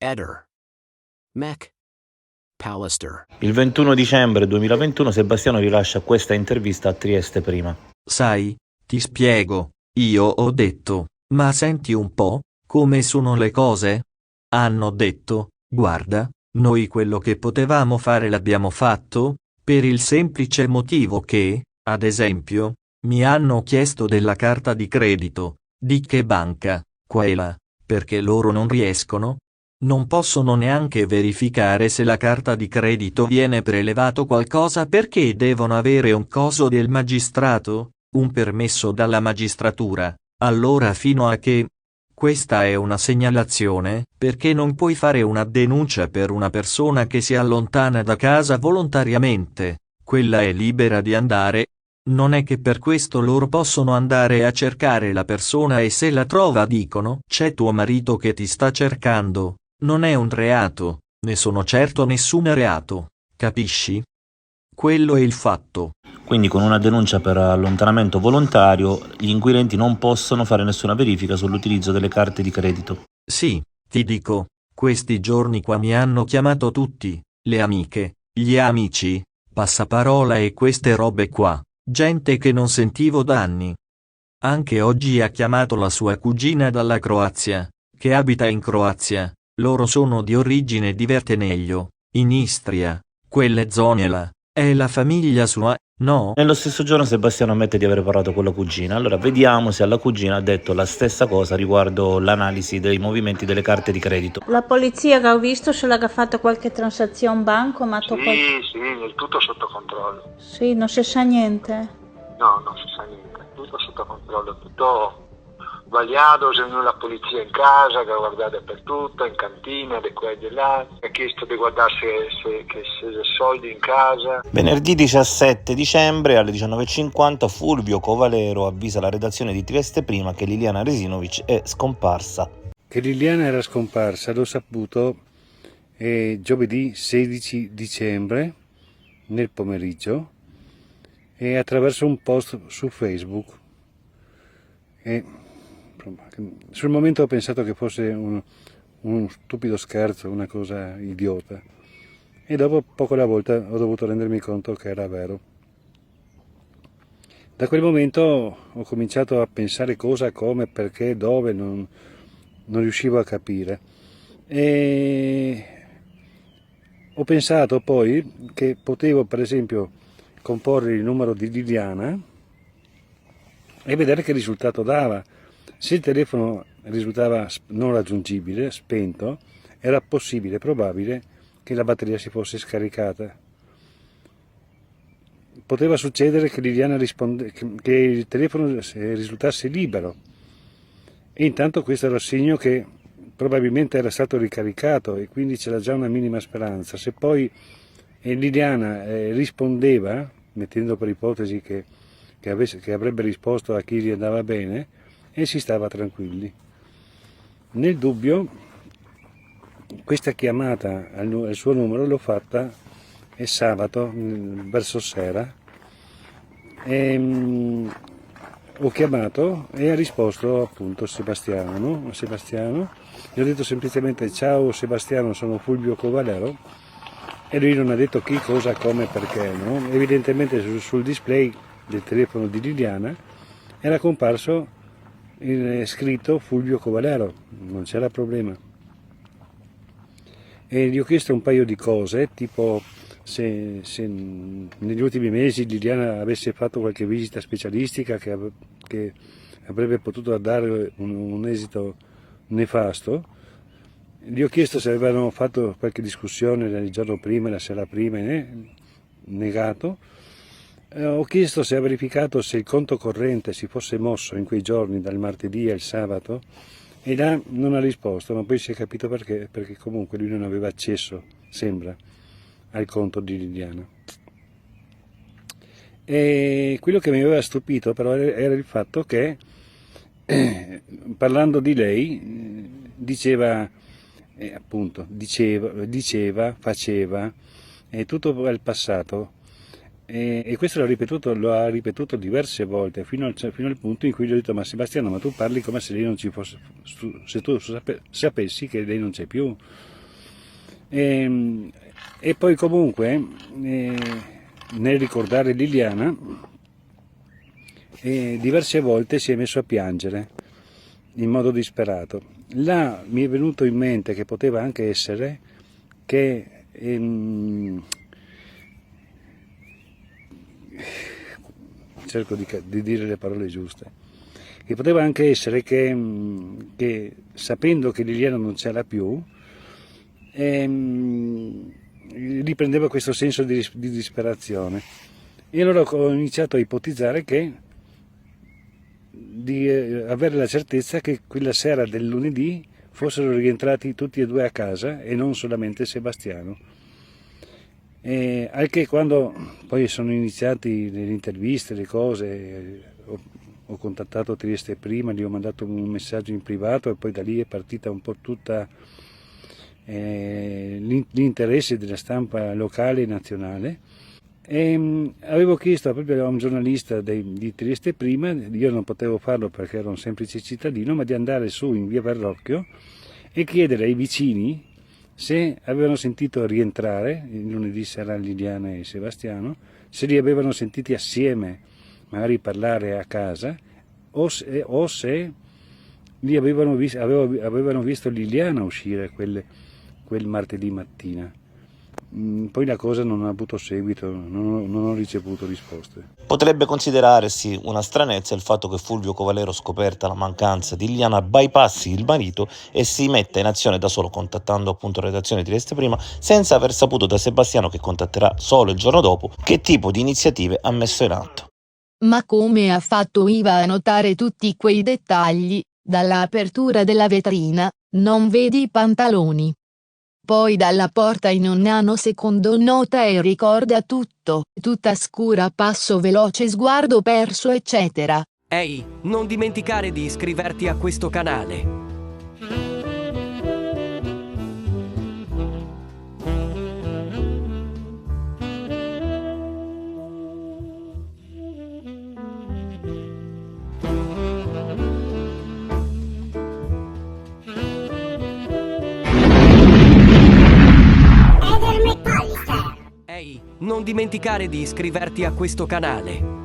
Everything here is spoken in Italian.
Eder. Mech. Pallister. Il 21 dicembre 2021 Sebastiano rilascia questa intervista a Trieste Prima. Sai, ti spiego, io ho detto, ma senti un po', come sono le cose? Hanno detto, guarda, noi quello che potevamo fare l'abbiamo fatto, per il semplice motivo che, ad esempio, mi hanno chiesto della carta di credito, di che banca, quella, perché loro non riescono, non possono neanche verificare se la carta di credito viene prelevato qualcosa perché devono avere un coso del magistrato, un permesso dalla magistratura. Allora fino a che... Questa è una segnalazione, perché non puoi fare una denuncia per una persona che si allontana da casa volontariamente. Quella è libera di andare. Non è che per questo loro possono andare a cercare la persona e se la trova dicono c'è tuo marito che ti sta cercando. Non è un reato, ne sono certo nessun reato, capisci? Quello è il fatto. Quindi con una denuncia per allontanamento volontario gli inquirenti non possono fare nessuna verifica sull'utilizzo delle carte di credito. Sì, ti dico, questi giorni qua mi hanno chiamato tutti, le amiche, gli amici, passaparola e queste robe qua, gente che non sentivo da anni. Anche oggi ha chiamato la sua cugina dalla Croazia, che abita in Croazia. Loro sono di origine di Verteneglio, in Istria, quelle zone là. È la famiglia sua, no? Nello stesso giorno Sebastiano ammette di aver parlato con la cugina. Allora vediamo se alla cugina ha detto la stessa cosa riguardo l'analisi dei movimenti delle carte di credito. La polizia che ho visto se l'ha fatto qualche transazione bancomat o Sì, il tutto sotto controllo. Sì, non si sa niente. No, non si sa niente, tutto sotto controllo, tutto vagliato, c'è la polizia in casa che guarda dappertutto, in cantina, di qua e di là, ha chiesto di guardare se c'è soldi in casa. Venerdì 17 dicembre alle 19:50 Fulvio Covalero avvisa la redazione di Trieste Prima che Liliana Resinovic è scomparsa. Che Liliana era scomparsa l'ho saputo giovedì 16 dicembre nel pomeriggio e attraverso un post su Facebook. Sul momento ho pensato che fosse uno stupido scherzo, una cosa idiota, e dopo poco alla volta ho dovuto rendermi conto che era vero. Da quel momento ho cominciato a pensare cosa, come, perché, dove, non riuscivo a capire. E ho pensato poi che potevo per esempio comporre il numero di Liliana e vedere che risultato dava. Se il telefono risultava non raggiungibile, spento, era possibile, probabile che la batteria si fosse scaricata. Poteva succedere che Liliana che il telefono risultasse libero e intanto questo era il segno che probabilmente era stato ricaricato e quindi c'era già una minima speranza. Se poi Liliana rispondeva, mettendo per ipotesi che avrebbe risposto a chi gli andava bene, e si stava tranquilli. Nel dubbio, questa chiamata al suo numero l'ho fatta sabato verso sera e ho chiamato e ha risposto appunto Sebastiano, no? Sebastiano. Gli ho detto semplicemente ciao Sebastiano, sono Fulvio Covalero e lui non ha detto chi, cosa, come, perché, no? Evidentemente sul display del telefono di Liliana era comparso il scritto Fulvio Covalero, non c'era problema. E gli ho chiesto un paio di cose, tipo se negli ultimi mesi Liliana avesse fatto qualche visita specialistica che avrebbe potuto dare un esito nefasto. Gli ho chiesto se avevano fatto qualche discussione il giorno prima, la sera prima, negato. Ho chiesto se ha verificato se il conto corrente si fosse mosso in quei giorni, dal martedì al sabato, e là non ha risposto, ma poi si è capito perché comunque lui non aveva accesso, sembra, al conto di Liliana. E quello che mi aveva stupito però era il fatto che, parlando di lei, diceva, faceva, tutto il passato. E questo lo ha ripetuto diverse volte, fino al punto in cui gli ho detto: ma Sebastiano, ma tu parli come se lei non ci fosse, se tu sapessi che lei non c'è più. E poi comunque, nel ricordare Liliana, diverse volte si è messo a piangere in modo disperato. Là mi è venuto in mente che poteva anche essere che cerco di dire le parole giuste, che poteva anche essere che sapendo che Liliana non c'era più, riprendeva questo senso di disperazione, e allora ho iniziato a ipotizzare di avere la certezza che quella sera del lunedì fossero rientrati tutti e due a casa e non solamente Sebastiano. Anche quando poi sono iniziati le interviste, le cose, ho contattato Trieste prima, gli ho mandato un messaggio in privato e poi da lì è partita un po' tutta l'interesse della stampa locale e nazionale. Avevo chiesto proprio a un giornalista di Trieste prima, io non potevo farlo perché ero un semplice cittadino, ma di andare su in via Verrocchio e chiedere ai vicini se avevano sentito rientrare il lunedì sera Liliana e Sebastiano, se li avevano sentiti assieme magari parlare a casa, o se li avevano visto Liliana uscire quel martedì mattina. Poi la cosa non ha avuto seguito, non ho ricevuto risposte. Potrebbe considerarsi una stranezza il fatto che Fulvio Covalero, scoperta la mancanza di Liliana, bypassi il marito e si metta in azione da solo, contattando appunto la redazione di Trieste Prima, senza aver saputo da Sebastiano, che contatterà solo il giorno dopo, che tipo di iniziative ha messo in atto. Ma come ha fatto Iva a notare tutti quei dettagli, dall'apertura della vetrina, non vedi i pantaloni? Poi dalla porta in un nanosecondo nota e ricorda tutto, tutta scura, passo veloce, sguardo perso, eccetera. Ehi, non dimenticare di iscriverti a questo canale. Ehi, non dimenticare di iscriverti a questo canale.